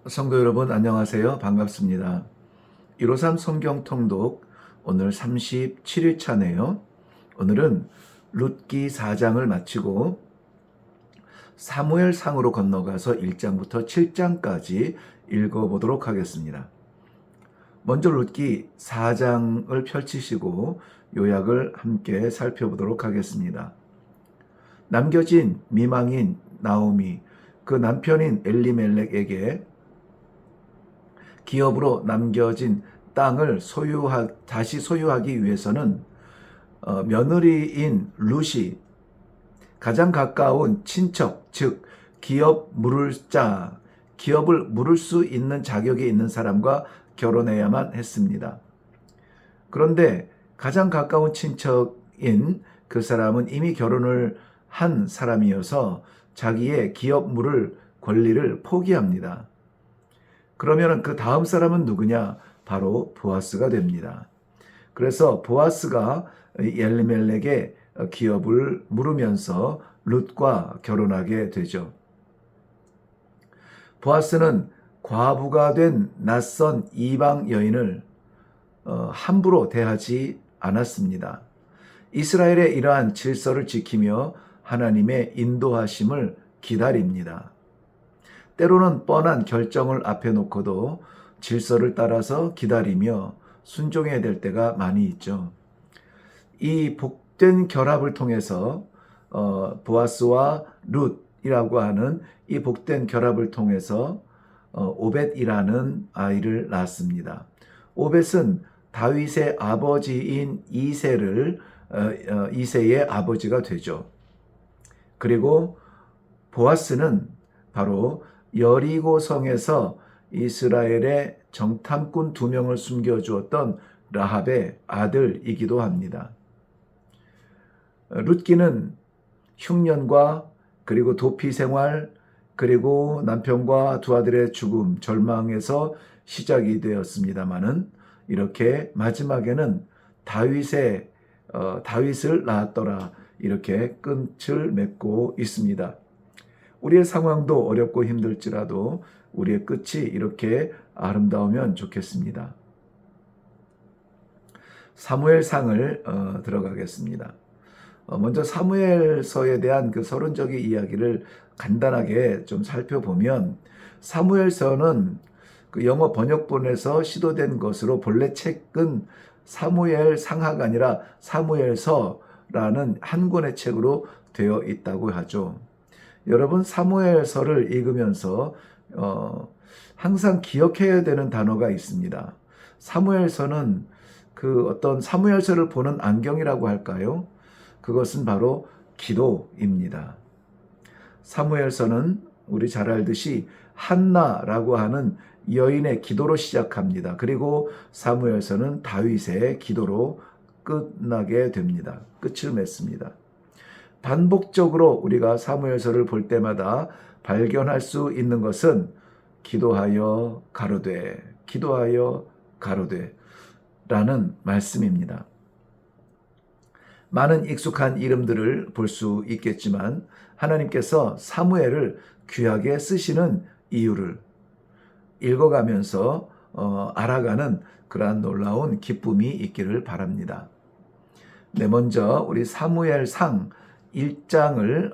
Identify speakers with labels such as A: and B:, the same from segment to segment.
A: 성도 여러분 안녕하세요. 반갑습니다. 153 성경 통독 오늘 37일 차네요. 오늘은 룻기 4장을 마치고 사무엘상으로 건너가서 1장부터 7장까지 읽어보도록 하겠습니다. 먼저 룻기 4장을 펼치시고 요약을 함께 살펴보도록 하겠습니다. 남겨진 미망인 나오미, 그 남편인 엘리멜렉에게 기업으로 남겨진 땅을 다시 소유하기 위해서는 며느리인 룻이 가장 가까운 친척, 즉 기업을 물을 수 있는 자격이 있는 사람과 결혼해야만 했습니다. 그런데 가장 가까운 친척인 그 사람은 이미 결혼을 한 사람이어서 자기의 기업 물을 권리를 포기합니다. 그러면 그 다음 사람은 누구냐? 바로 보아스가 됩니다. 그래서 보아스가 엘리멜렉의 기업을 물으면서 룻과 결혼하게 되죠. 보아스는 과부가 된 낯선 이방 여인을 함부로 대하지 않았습니다. 이스라엘의 이러한 질서를 지키며 하나님의 인도하심을 기다립니다. 때로는 뻔한 결정을 앞에 놓고도 질서를 따라서 기다리며 순종해야 될 때가 많이 있죠. 이 복된 결합을 통해서 보아스와 룻이라고 하는 이 복된 결합을 통해서 오벳이라는 아이를 낳았습니다. 오벳은 다윗의 아버지인 이새의 아버지가 되죠. 그리고 보아스는 바로 여리고성에서 이스라엘의 정탐꾼 2명을 숨겨주었던 라합의 아들이기도 합니다. 룻기는 흉년과 그리고 도피 생활 그리고 남편과 두 아들의 죽음, 절망에서 시작이 되었습니다마는 이렇게 마지막에는 다윗을 낳았더라 이렇게 끝을 맺고 있습니다. 우리의 상황도 어렵고 힘들지라도 우리의 끝이 이렇게 아름다우면 좋겠습니다. 사무엘상을 들어가겠습니다. 먼저 사무엘서에 대한 그 서론적인 이야기를 간단하게 좀 살펴보면 사무엘서는 그 영어 번역본에서 시도된 것으로 본래 책은 사무엘상하가 아니라 사무엘서라는 한 권의 책으로 되어 있다고 하죠. 여러분 사무엘서를 읽으면서 항상 기억해야 되는 단어가 있습니다. 사무엘서는 그 어떤 사무엘서를 보는 안경이라고 할까요? 그것은 바로 기도입니다. 사무엘서는 우리 잘 알듯이 한나라고 하는 여인의 기도로 시작합니다. 그리고 사무엘서는 다윗의 기도로 끝나게 됩니다. 끝을 맺습니다. 반복적으로 우리가 사무엘서를 볼 때마다 발견할 수 있는 것은 기도하여 가로되 라는 말씀입니다. 많은 익숙한 이름들을 볼 수 있겠지만 하나님께서 사무엘을 귀하게 쓰시는 이유를 읽어가면서 알아가는 그러한 놀라운 기쁨이 있기를 바랍니다. 네, 먼저 우리 사무엘상 1장을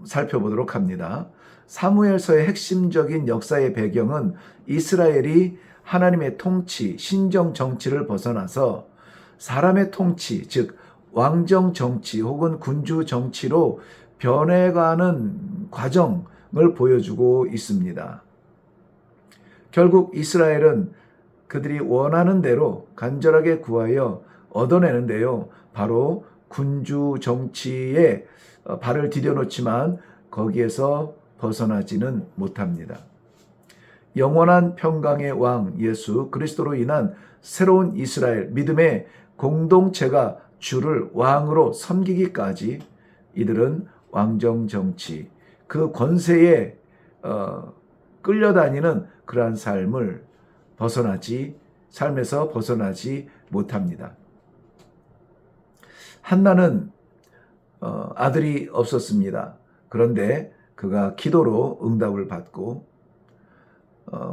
A: 살펴보도록 합니다. 사무엘서의 핵심적인 역사의 배경은 이스라엘이 하나님의 통치, 신정 정치를 벗어나서 사람의 통치, 즉 왕정 정치 혹은 군주 정치로 변해가는 과정을 보여주고 있습니다. 결국 이스라엘은 그들이 원하는 대로 간절하게 구하여 얻어내는데요. 바로 군주 정치에 발을 디뎌놓지만 거기에서 벗어나지는 못합니다. 영원한 평강의 왕 예수 그리스도로 인한 새로운 이스라엘 믿음의 공동체가 주를 왕으로 섬기기까지 이들은 왕정 정치, 그 권세에 끌려다니는 그러한 삶에서 벗어나지 못합니다. 한나는 아들이 없었습니다. 그런데 그가 기도로 응답을 받고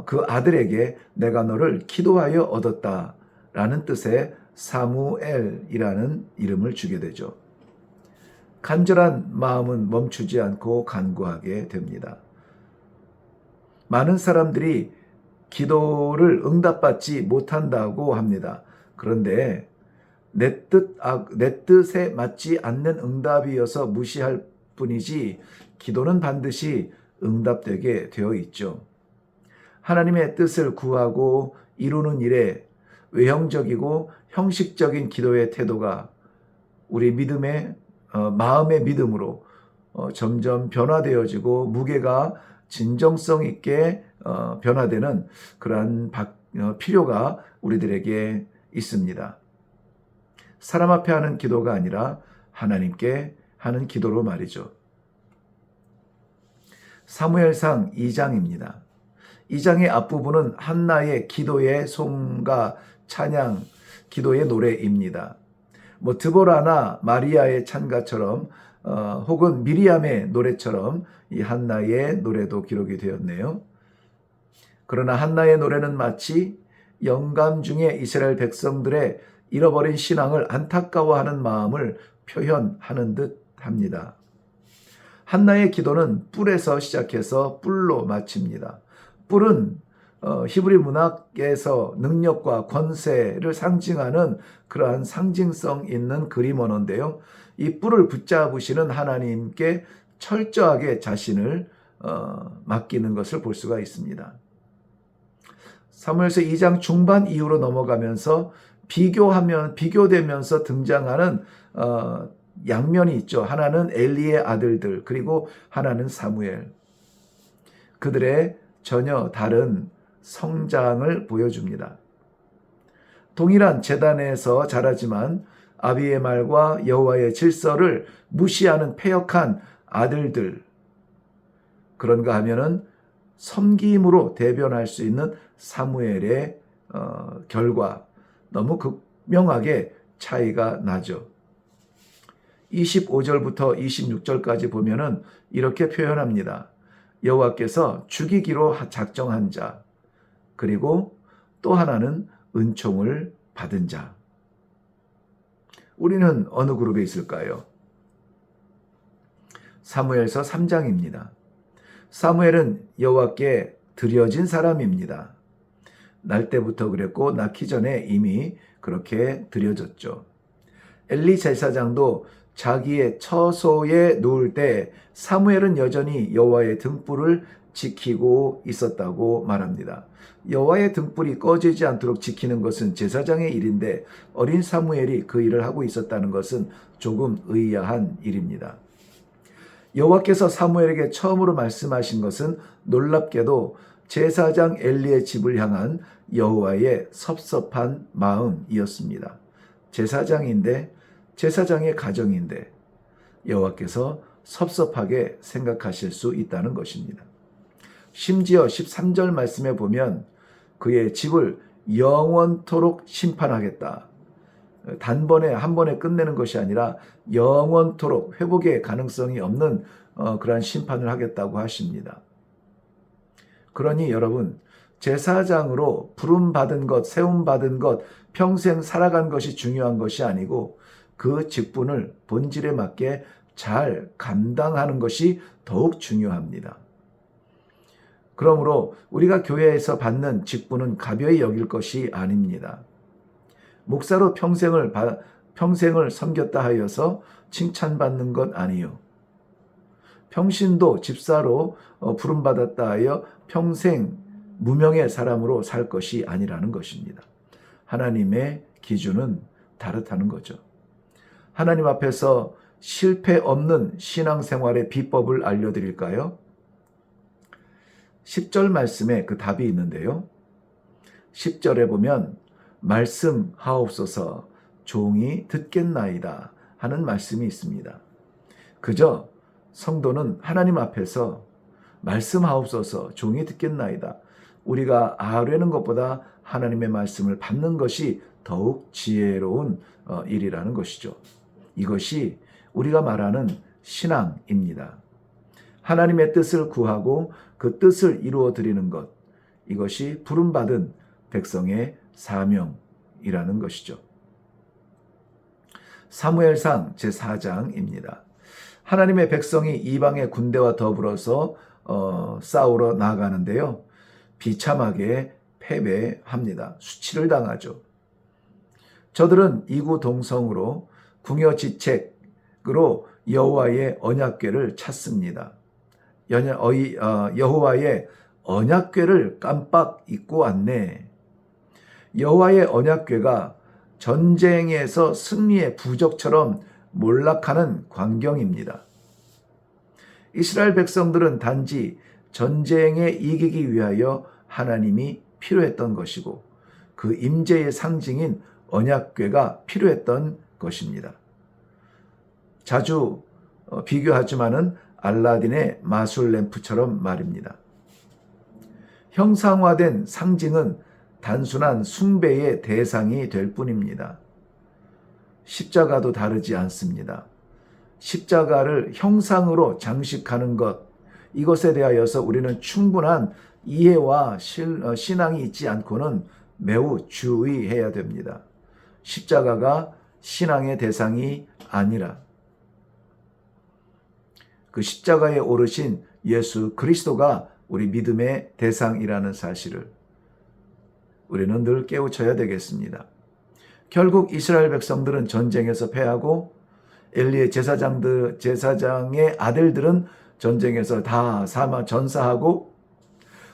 A: 그 아들에게 내가 너를 기도하여 얻었다 라는 뜻의 사무엘이라는 이름을 주게 되죠. 간절한 마음은 멈추지 않고 간구하게 됩니다. 많은 사람들이 기도를 응답받지 못한다고 합니다. 그런데 내 뜻에 맞지 않는 응답이어서 무시할 뿐이지 기도는 반드시 응답되게 되어 있죠. 하나님의 뜻을 구하고 이루는 일에 외형적이고 형식적인 기도의 태도가 우리 마음의 믿음으로 점점 변화되어지고 무게가 진정성 있게 변화되는 그러한 필요가 우리들에게 있습니다. 사람 앞에 하는 기도가 아니라 하나님께 하는 기도로 말이죠. 사무엘상 2장입니다. 2장의 앞부분은 한나의 기도의 송가, 찬양, 기도의 노래입니다. 드보라나 마리아의 찬가처럼 혹은 미리암의 노래처럼 이 한나의 노래도 기록이 되었네요. 그러나 한나의 노래는 마치 영감 중에 이스라엘 백성들의 잃어버린 신앙을 안타까워하는 마음을 표현하는 듯 합니다. 한나의 기도는 뿔에서 시작해서 뿔로 마칩니다. 뿔은 히브리 문학에서 능력과 권세를 상징하는 그러한 상징성 있는 그림 언어인데요. 이 뿔을 붙잡으시는 하나님께 철저하게 자신을 맡기는 것을 볼 수가 있습니다. 사무엘서 2장 중반 이후로 넘어가면서 비교되면서 등장하는 양면이 있죠. 하나는 엘리의 아들들, 그리고 하나는 사무엘. 그들의 전혀 다른 성장을 보여줍니다. 동일한 제단에서 자라지만 아비의 말과 여호와의 질서를 무시하는 패역한 아들들. 그런가 하면은 섬김으로 대변할 수 있는 사무엘의 결과 너무 극명하게 차이가 나죠. 25절부터 26절까지 보면은 이렇게 표현합니다. 여호와께서 죽이기로 작정한 자, 그리고 또 하나는 은총을 받은 자. 우리는 어느 그룹에 있을까요? 사무엘서 3장입니다. 사무엘은 여호와께 드려진 사람입니다. 날 때부터 그랬고 낳기 전에 이미 그렇게 드려졌죠. 엘리 제사장도 자기의 처소에 누울 때 사무엘은 여전히 여호와의 등불을 지키고 있었다고 말합니다. 여호와의 등불이 꺼지지 않도록 지키는 것은 제사장의 일인데 어린 사무엘이 그 일을 하고 있었다는 것은 조금 의아한 일입니다. 여호와께서 사무엘에게 처음으로 말씀하신 것은 놀랍게도 제사장 엘리의 집을 향한 여호와의 섭섭한 마음이었습니다. 제사장인데, 제사장의 가정인데 여호와께서 섭섭하게 생각하실 수 있다는 것입니다. 심지어 13절 말씀에 보면 그의 집을 영원토록 심판하겠다. 단번에 한 번에 끝내는 것이 아니라 영원토록 회복의 가능성이 없는 그러한 심판을 하겠다고 하십니다. 그러니 여러분, 제사장으로 부름받은 것, 세움받은 것, 평생 살아간 것이 중요한 것이 아니고 그 직분을 본질에 맞게 잘 감당하는 것이 더욱 중요합니다. 그러므로 우리가 교회에서 받는 직분은 가벼이 여길 것이 아닙니다. 목사로 평생을 섬겼다 하여서 칭찬받는 것 아니요. 평신도 집사로 부름받았다 하여 평생 무명의 사람으로 살 것이 아니라는 것입니다. 하나님의 기준은 다르다는 거죠. 하나님 앞에서 실패 없는 신앙생활의 비법을 알려드릴까요? 10절 말씀에 그 답이 있는데요. 10절에 보면 말씀하옵소서 종이 듣겠나이다 하는 말씀이 있습니다. 그저 성도는 하나님 앞에서 말씀하옵소서 종이 듣겠나이다. 우리가 아뢰는 것보다 하나님의 말씀을 받는 것이 더욱 지혜로운 일이라는 것이죠. 이것이 우리가 말하는 신앙입니다. 하나님의 뜻을 구하고 그 뜻을 이루어 드리는 것, 이것이 부름받은 백성의 사명이라는 것이죠. 사무엘상 제4장입니다. 하나님의 백성이 이방의 군대와 더불어서 싸우러 나가는데요. 비참하게 패배합니다. 수치를 당하죠. 저들은 이구동성으로 궁여지책으로 여호와의 언약궤를 찾습니다. 여호와의 언약궤를 깜빡 잊고 왔네. 여호와의 언약궤가 전쟁에서 승리의 부적처럼 몰락하는 광경입니다. 이스라엘 백성들은 단지 전쟁에 이기기 위하여 하나님이 필요했던 것이고 그 임재의 상징인 언약궤가 필요했던 것입니다. 자주 비교하지만은 알라딘의 마술 램프처럼 말입니다. 형상화된 상징은 단순한 숭배의 대상이 될 뿐입니다. 십자가도 다르지 않습니다. 십자가를 형상으로 장식하는 것, 이것에 대하여서 우리는 충분한 이해와 신앙이 있지 않고는 매우 주의해야 됩니다. 십자가가 신앙의 대상이 아니라 그 십자가에 오르신 예수 그리스도가 우리 믿음의 대상이라는 사실을 우리는 늘 깨우쳐야 되겠습니다. 결국 이스라엘 백성들은 전쟁에서 패하고 엘리의 제사장의 아들들은 전쟁에서 다 전사하고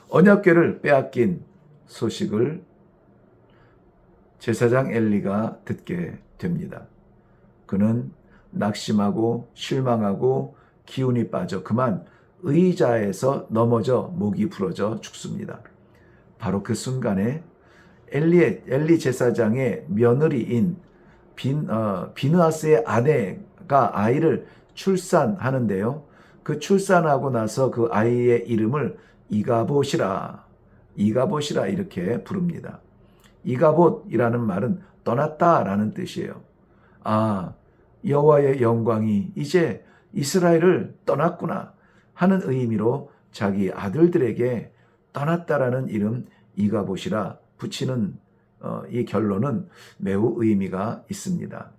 A: 언약궤를 빼앗긴 소식을 제사장 엘리가 듣게 됩니다. 그는 낙심하고 실망하고 기운이 빠져 그만 의자에서 넘어져 목이 부러져 죽습니다. 바로 그 순간에 엘리 제사장의 며느리인 비느하스의 아내가 아이를 출산하는데요. 그 출산하고 나서 그 아이의 이름을 이가봇이라 이렇게 부릅니다. 이가봇이라는 말은 떠났다라는 뜻이에요. 아, 여호와의 영광이 이제 이스라엘을 떠났구나 하는 의미로 자기 아들들에게 떠났다라는 이름 이가봇이라 붙이는 이 결론은 매우 의미가 있습니다.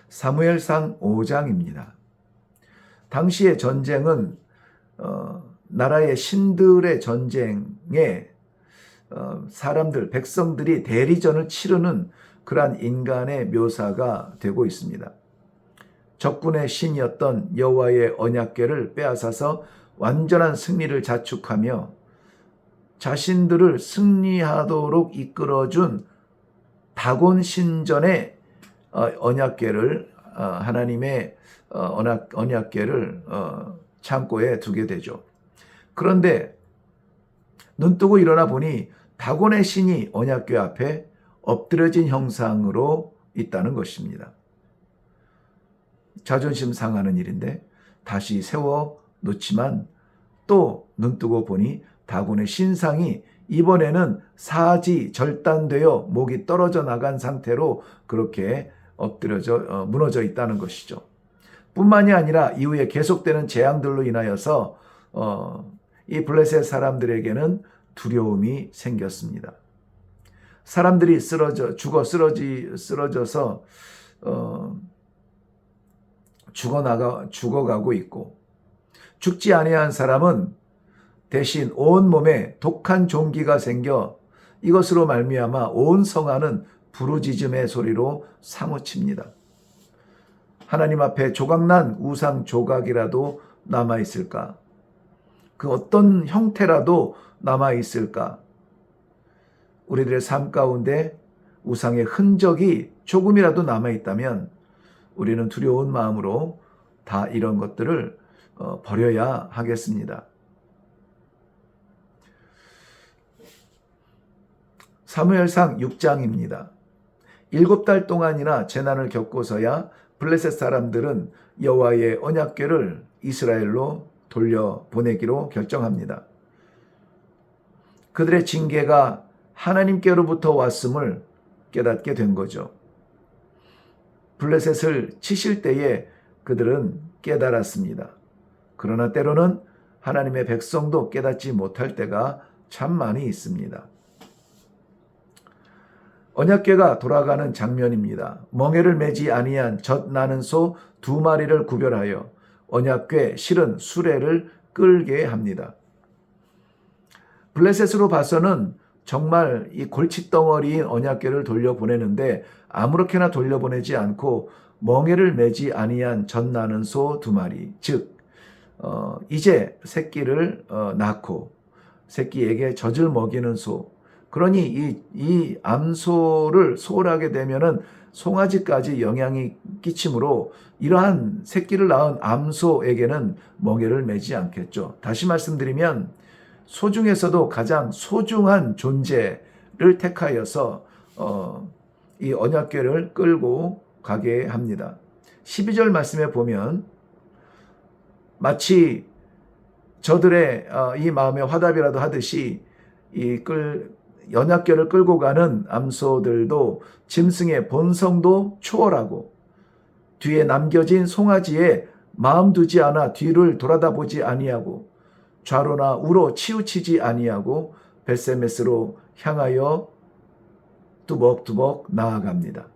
A: 사무엘상 5장입니다. 당시의 전쟁은 나라의 신들의 전쟁에 백성들이 대리전을 치르는 그러한 인간의 묘사가 되고 있습니다. 적군의 신이었던 여호와의 언약궤를 빼앗아서 완전한 승리를 자축하며 자신들을 승리하도록 이끌어준 다곤 신전의 언약궤를 하나님의 언약궤를 창고에 두게 되죠. 그런데 눈뜨고 일어나 보니 다곤의 신이 언약궤 앞에 엎드려진 형상으로 있다는 것입니다. 자존심 상하는 일인데 다시 세워 놓지만 또 눈뜨고 보니 다곤의 신상이 이번에는 사지 절단되어 목이 떨어져 나간 상태로 그렇게 무너져 있다는 것이죠. 뿐만이 아니라 이후에 계속되는 재앙들로 인하여서 이 블레셋 사람들에게는 두려움이 생겼습니다. 사람들이 쓰러져서 죽어가고 있고 죽지 아니한 사람은 대신 온 몸에 독한 종기가 생겨 이것으로 말미암아 온 성안은 부르짖음의 소리로 사무칩니다. 하나님 앞에 조각난 우상 조각이라도 남아있을까? 그 어떤 형태라도 남아있을까? 우리들의 삶 가운데 우상의 흔적이 조금이라도 남아있다면 우리는 두려운 마음으로 다 이런 것들을 버려야 하겠습니다. 사무엘상 6장입니다. 7달 동안이나 재난을 겪고서야 블레셋 사람들은 여호와의 언약궤를 이스라엘로 돌려보내기로 결정합니다. 그들의 징계가 하나님께로부터 왔음을 깨닫게 된 거죠. 블레셋을 치실 때에 그들은 깨달았습니다. 그러나 때로는 하나님의 백성도 깨닫지 못할 때가 참 많이 있습니다. 언약궤가 돌아가는 장면입니다. 멍에를 매지 아니한 젖 나는 소 2마리를 구별하여 언약궤 실은 수레를 끌게 합니다. 블레셋으로 봐서는 정말 이 골칫덩어리인 언약궤를 돌려보내는데 아무렇게나 돌려보내지 않고 멍에를 매지 아니한 젖 나는 소 2마리, 즉 이제 새끼를 낳고 새끼에게 젖을 먹이는 소. 그러니 이 암소를 소홀하게 되면은 송아지까지 영향이 끼치므로 이러한 새끼를 낳은 암소에게는 멍에를 매지 않겠죠. 다시 말씀드리면 소 중에서도 가장 소중한 존재를 택하여서 이 언약궤를 끌고 가게 합니다. 12절 말씀에 보면 마치 저들의 이 마음의 화답이라도 하듯이 언약궤를 끌고 가는 암소들도 짐승의 본성도 초월하고 뒤에 남겨진 송아지에 마음 두지 않아 뒤를 돌아다보지 아니하고 좌로나 우로 치우치지 아니하고 벳세메스로 향하여 뚜벅뚜벅 나아갑니다.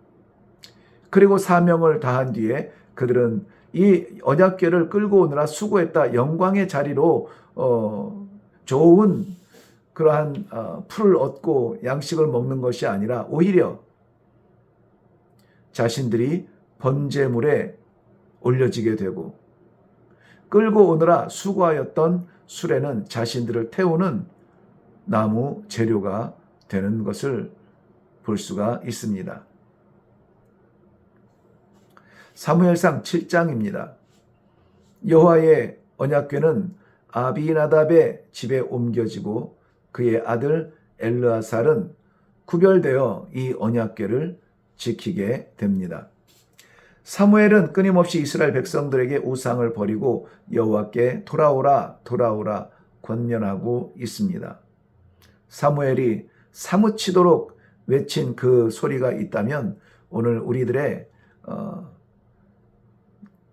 A: 그리고 사명을 다한 뒤에 그들은 이 언약궤를 끌고 오느라 수고했다. 영광의 자리로 좋은 그러한 풀을 얻고 양식을 먹는 것이 아니라 오히려 자신들이 번제물에 올려지게 되고 끌고 오느라 수고하였던 수레는 자신들을 태우는 나무 재료가 되는 것을 볼 수가 있습니다. 사무엘상 7장입니다. 여호와의 언약궤는 아비나답의 집에 옮겨지고 그의 아들 엘르아살은 구별되어 이 언약궤를 지키게 됩니다. 사무엘은 끊임없이 이스라엘 백성들에게 우상을 버리고 여호와께 돌아오라 돌아오라 권면하고 있습니다. 사무엘이 사무치도록 외친 그 소리가 있다면 오늘 우리들의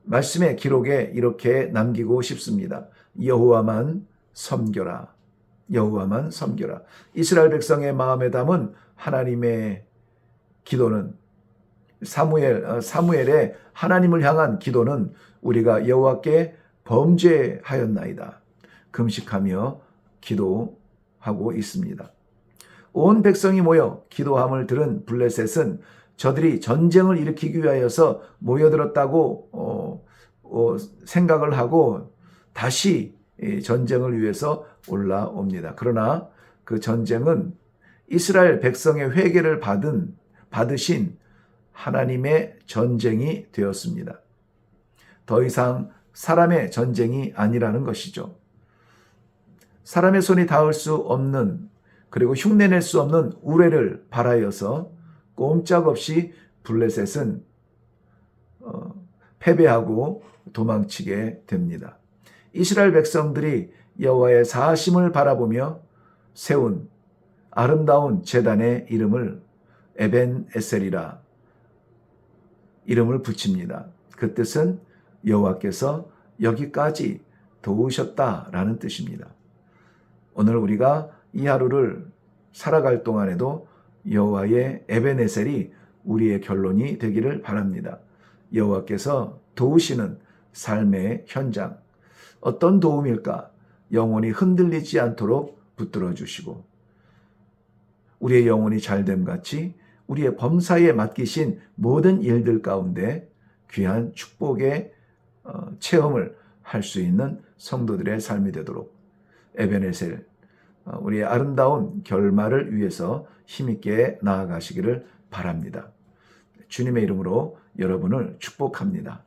A: 말씀의 기록에 이렇게 남기고 싶습니다. 여호와만 섬겨라. 여호와만 섬겨라. 이스라엘 백성의 마음에 담은 하나님의 기도는 사무엘의 하나님을 향한 기도는 우리가 여호와께 범죄하였나이다. 금식하며 기도하고 있습니다. 온 백성이 모여 기도함을 들은 블레셋은 저들이 전쟁을 일으키기 위하여서 모여들었다고 생각을 하고 다시 전쟁을 위해서 올라옵니다. 그러나 그 전쟁은 이스라엘 백성의 회개를 받으신 하나님의 전쟁이 되었습니다. 더 이상 사람의 전쟁이 아니라는 것이죠. 사람의 손이 닿을 수 없는 그리고 흉내낼 수 없는 우레를 발하여서 꼼짝없이 블레셋은 패배하고 도망치게 됩니다. 이스라엘 백성들이 여호와의 사하심을 바라보며 세운 아름다운 제단의 이름을 에벤에셀이라 이름을 붙입니다. 그 뜻은 여호와께서 여기까지 도우셨다라는 뜻입니다. 오늘 우리가 이 하루를 살아갈 동안에도 여호와의 에벤에셀이 우리의 결론이 되기를 바랍니다. 여호와께서 도우시는 삶의 현장, 어떤 도움일까? 영혼이 흔들리지 않도록 붙들어 주시고 우리의 영혼이 잘됨 같이 우리의 범사에 맡기신 모든 일들 가운데 귀한 축복의 체험을 할 수 있는 성도들의 삶이 되도록 에벤에셀 우리의 아름다운 결말을 위해서 힘있게 나아가시기를 바랍니다. 주님의 이름으로 여러분을 축복합니다.